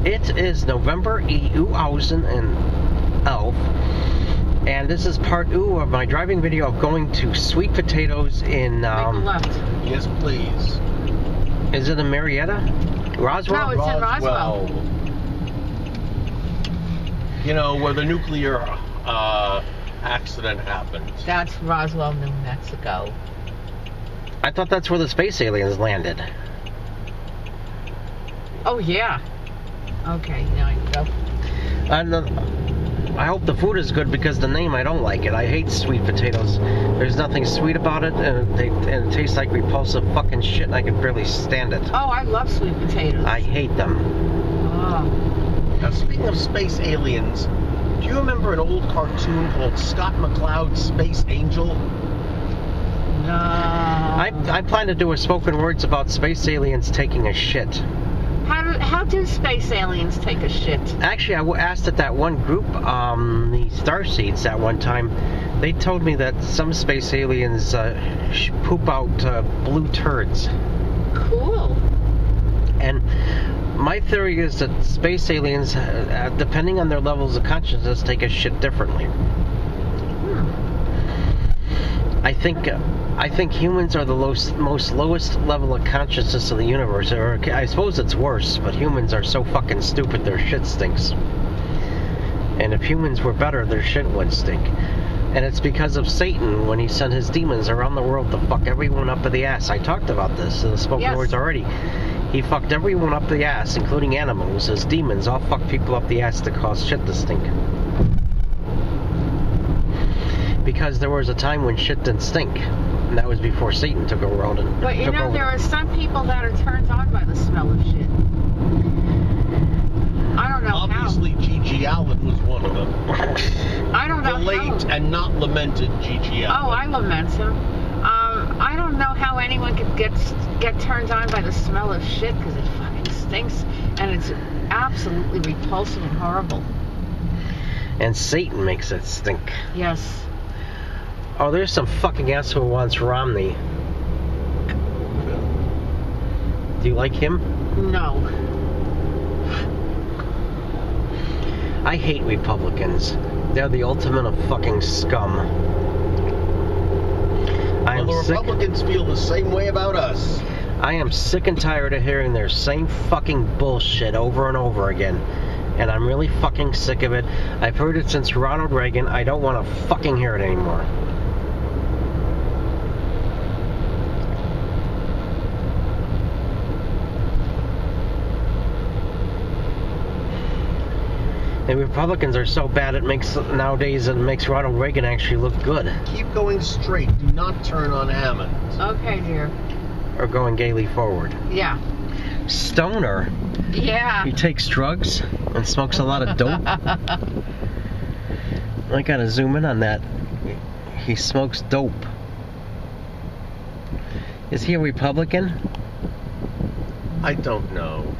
It is November 2011, and this is part 2 of my driving video of going to Sweet Potatoes in... Make a left. Yes, please. Is it in Marietta? Roswell? No, it's in Roswell. You know, where the nuclear accident happened. That's Roswell, New Mexico. I thought that's where the space aliens landed. Oh, yeah. Okay, now you go. I hope the food is good because the name, I don't like it. I hate sweet potatoes. There's nothing sweet about it, and it tastes like repulsive fucking shit, and I can barely stand it. Oh, I love sweet potatoes. I hate them. Oh. Now, speaking of space aliens, do you remember an old cartoon called Scott McCloud's Space Angel? No. I plan to do a spoken words about space aliens taking a shit. How do space aliens take a shit? Actually, I asked at that one group, the Starseeds, at one time. They told me that some space aliens poop out blue turds. Cool. And my theory is that space aliens, depending on their levels of consciousness, take a shit differently. I think humans are the most lowest level of consciousness of the universe. Or I suppose it's worse, but humans are so fucking stupid their shit stinks. And if humans were better, their shit would stink. And it's because of Satan when he sent his demons around the world to fuck everyone up the ass. I talked about this in the spoken words already. He fucked everyone up the ass, including animals. His demons all fuck people up the ass to cause shit to stink. Because there was a time when shit didn't stink, and that was before Satan took over all the. But you know, there are some people that are turned on by the smell of shit. I don't know Obviously, Gigi Allen was one of them. I don't know the late and not lamented Gigi Allen. Oh, I lament him. I don't know how anyone could get turned on by the smell of shit, because it fucking stinks, and it's absolutely repulsive and horrible. And Satan makes it stink. Yes. Oh, there's some fucking ass who wants Romney. Do you like him? No. I hate Republicans. They're the ultimate of fucking scum. Well, the Republicans feel the same way about us. I am sick and tired of hearing their same fucking bullshit over and over again. And I'm really fucking sick of it. I've heard it since Ronald Reagan. I don't want to fucking hear it anymore. The Republicans are so bad it makes Ronald Reagan actually look good. Keep going straight. Do not turn on Hammond. Okay, dear. Or going gaily forward. Yeah. Stoner. Yeah. He takes drugs and smokes a lot of dope. I gotta zoom in on that. He smokes dope. Is he a Republican? I don't know.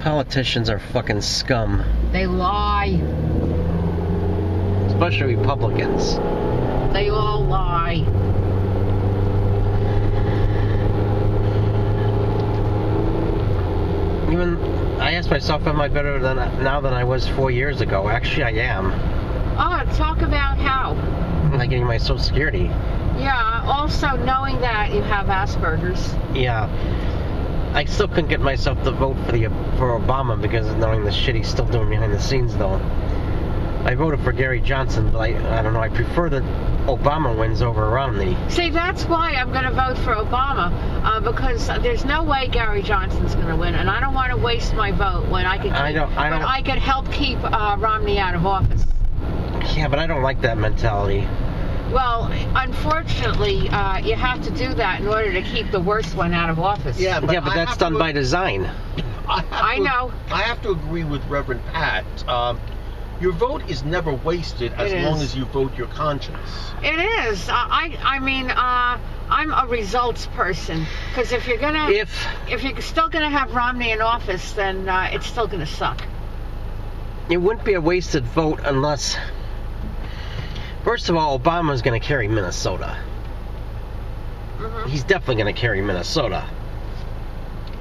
Politicians are fucking scum. They lie. Especially Republicans. They all lie. Even, I asked myself, am I better now than I was 4 years ago? Actually, I am. Oh, talk about how. Like getting my Social Security. Yeah, also knowing that you have Asperger's. Yeah. I still couldn't get myself to vote for Obama because of knowing the shit he's still doing behind the scenes, though. I voted for Gary Johnson, but I don't know, I prefer that Obama wins over Romney. See, that's why I'm going to vote for Obama, because there's no way Gary Johnson's going to win, and I don't want to waste my vote when I could I could help keep Romney out of office. Yeah, but I don't like that mentality. Well, unfortunately, you have to do that in order to keep the worst one out of office. Yeah, but that's done by design. I know. I have to agree with Reverend Pat. Your vote is never wasted as long as you vote your conscience. It is. I mean, I'm a results person, because if you're still gonna have Romney in office, then it's still gonna suck. It wouldn't be a wasted vote unless. First of all, Obama's going to carry Minnesota. He's definitely going to carry Minnesota.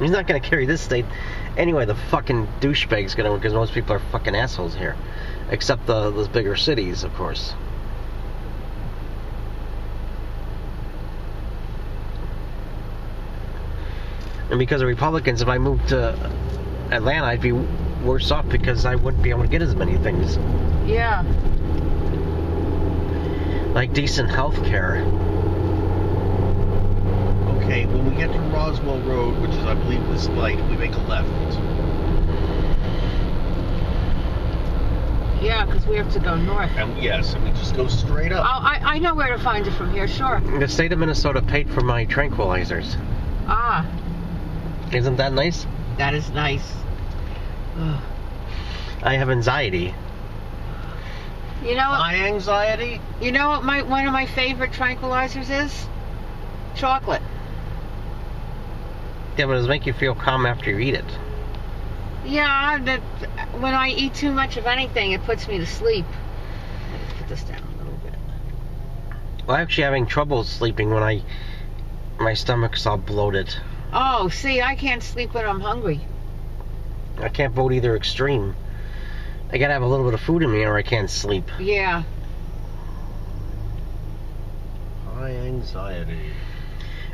He's not going to carry this state. Anyway, the fucking douchebag's going to, because most people are fucking assholes here. Except those bigger cities, of course. And because of Republicans, if I moved to Atlanta, I'd be worse off because I wouldn't be able to get as many things. Yeah. Like decent health care. Okay, when we get to Roswell Road, which is, I believe, this light, we make a left. Yeah, because we have to go north. And yes, and we just go straight up. Oh, I know where to find it from here, sure. The state of Minnesota paid for my tranquilizers. Ah. Isn't that nice? That is nice. Ugh. I have anxiety. You know what? My anxiety? You know what one of my favorite tranquilizers is? Chocolate. Yeah, but does it make you feel calm after you eat it? Yeah, when I eat too much of anything, it puts me to sleep. Let's put this down a little bit. Well, I'm actually having trouble sleeping when my stomach's all bloated. Oh, see, I can't sleep when I'm hungry. I can't vote either extreme. I gotta have a little bit of food in me or I can't sleep. Yeah. My anxiety.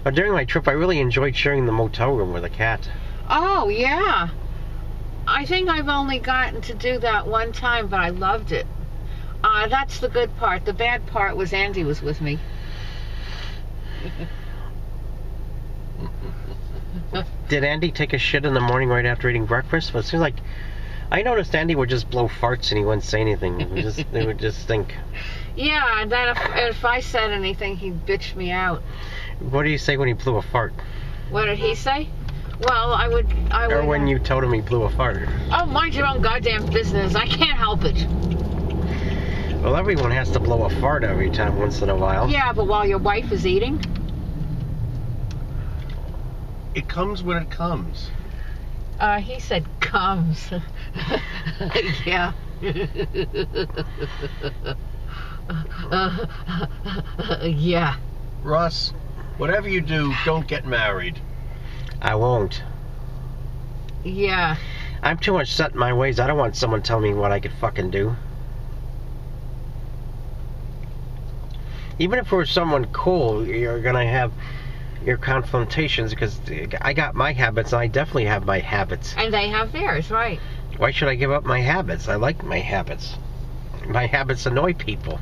But during my trip, I really enjoyed sharing the motel room with a cat. Oh, yeah. I think I've only gotten to do that one time, but I loved it. That's the good part. The bad part was Andy was with me. Did Andy take a shit in the morning right after eating breakfast? Well, it seems like I noticed Andy would just blow farts and he wouldn't say anything. They would just think. Yeah, and then if I said anything, he'd bitch me out. What did he say when he blew a fart? What did he say? Well, I would. Or when you told him he blew a fart. Oh, mind your own goddamn business. I can't help it. Well, everyone has to blow a fart every time, once in a while. Yeah, but while your wife is eating? It comes when it comes. He said comes. Yeah. Yeah. Russ, whatever you do, don't get married. I won't. Yeah. I'm too much set in my ways. I don't want someone telling me what I could fucking do. Even if we're someone cool, you're gonna have your confrontations because I got my habits and I definitely have my habits. And they have theirs, right? Why should I give up my habits? I like my habits. My habits annoy people.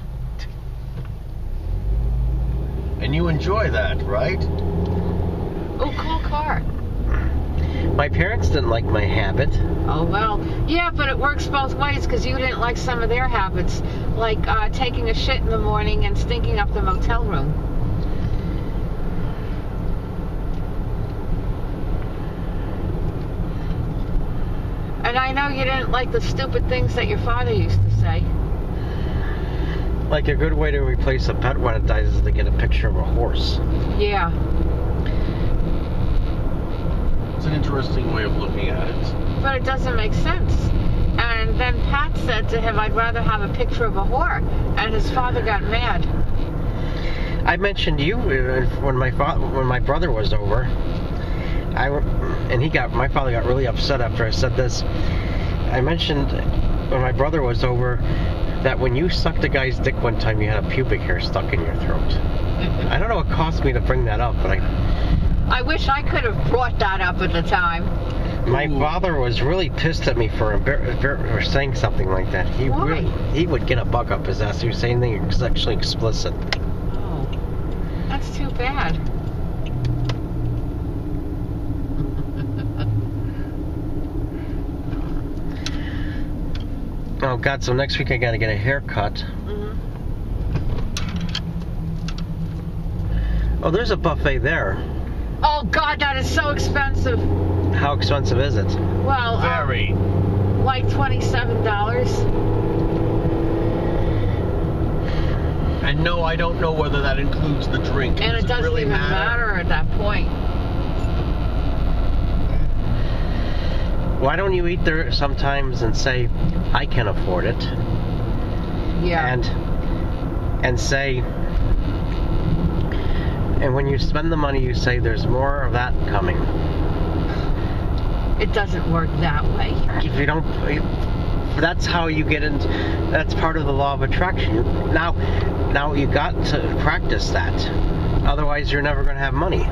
And you enjoy that, right? Oh, cool car. My parents didn't like my habit. Oh, well. Yeah, but it works both ways because you didn't like some of their habits. Like taking a shit in the morning and stinking up the motel room. And I know you didn't like the stupid things that your father used to say. Like a good way to replace a pet when it dies is to get a picture of a horse. Yeah. It's an interesting way of looking at it. But it doesn't make sense. And then Pat said to him, I'd rather have a picture of a whore. And his father got mad. I mentioned you when my brother was over. My father got really upset after I said this. I mentioned when my brother was over that when you sucked a guy's dick one time, you had a pubic hair stuck in your throat. I don't know what cost me to bring that up, but I wish I could have brought that up at the time. My father was really pissed at me for saying something like that. Why? He would get a bug up his ass. He was saying things sexually explicit. Oh, that's too bad. Oh God! So next week I gotta get a haircut. Mm-hmm. Oh, there's a buffet there. Oh God, that is so expensive. How expensive is it? Well, Very. Like $27. And no, I don't know whether that includes the drink. And it doesn't really even matter at that point. Why don't you eat there sometimes and say, I can afford it? Yeah. And say, and when you spend the money, you say, there's more of that coming. It doesn't work that way. If you don't, that's how you get into. That's part of the law of attraction. Now you got to practice that. Otherwise, you're never going to have money.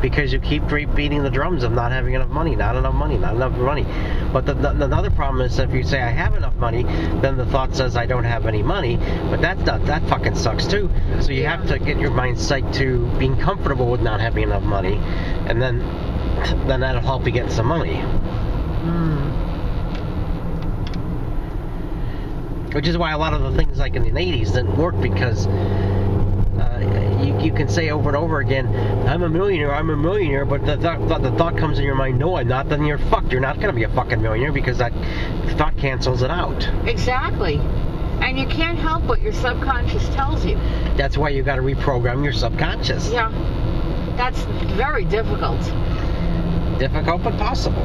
Because you keep beating the drums of not having enough money, not enough money, not enough money. But the other problem is if you say I have enough money, then the thought says I don't have any money. But that fucking sucks too. So you have to get your mind psyched to being comfortable with not having enough money, and then that'll help you get some money. Which is why a lot of the things like in the 80s didn't work, because you can say over and over again, I'm a millionaire, but the thought comes in your mind, no, I'm not, then you're fucked. You're not going to be a fucking millionaire, because that thought cancels it out. Exactly. And you can't help what your subconscious tells you. That's why you got to reprogram your subconscious. Yeah. That's very difficult. Difficult, but possible.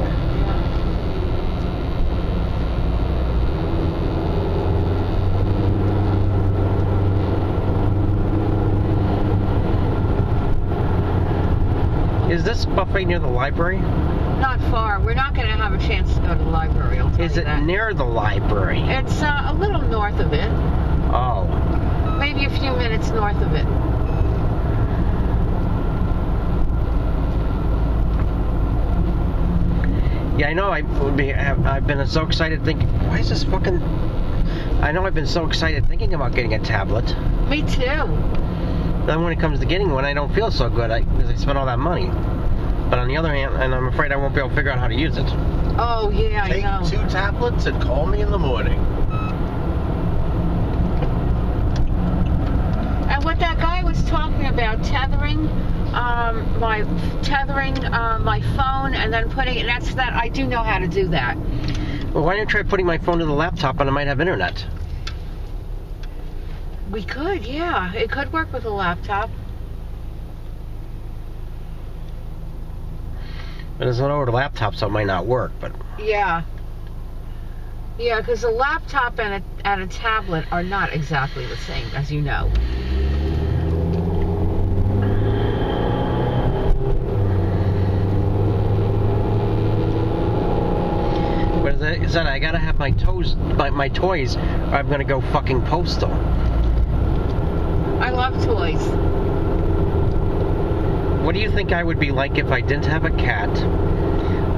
Is this buffet near the library? Not far. We're not going to have a chance to go to the library. Is it near the library? It's a little north of it. Oh. Maybe a few minutes north of it. Yeah, I know. I've been so excited thinking, why is this fucking... I know I've been so excited thinking about getting a tablet. Me too. Then when it comes to getting one, I don't feel so good because I spent all that money. But on the other hand, and I'm afraid I won't be able to figure out how to use it. Oh, yeah, Take I know. 2 tablets and call me in the morning. And what that guy was talking about, tethering my phone and then putting it, I do know how to do that. Well, why don't you try putting my phone to the laptop and I might have internet? We could, yeah. It could work with a laptop. But it's an older laptop, so it might not work, but... Yeah. Yeah, because a laptop and a tablet are not exactly the same, as you know. What is that? Is that I gotta have my toys, or I'm gonna go fucking postal. I love toys. What do you think I would be like if I didn't have a cat,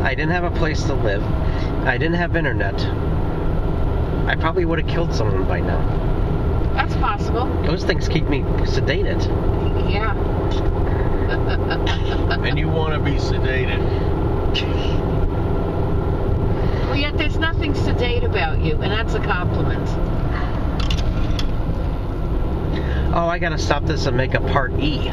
I didn't have a place to live, I didn't have internet? I probably would have killed someone by now. That's possible. Those things keep me sedated. Yeah. And you want to be sedated. Well, yet there's nothing sedate about you, and that's a compliment. Oh, I gotta stop this and make a part E.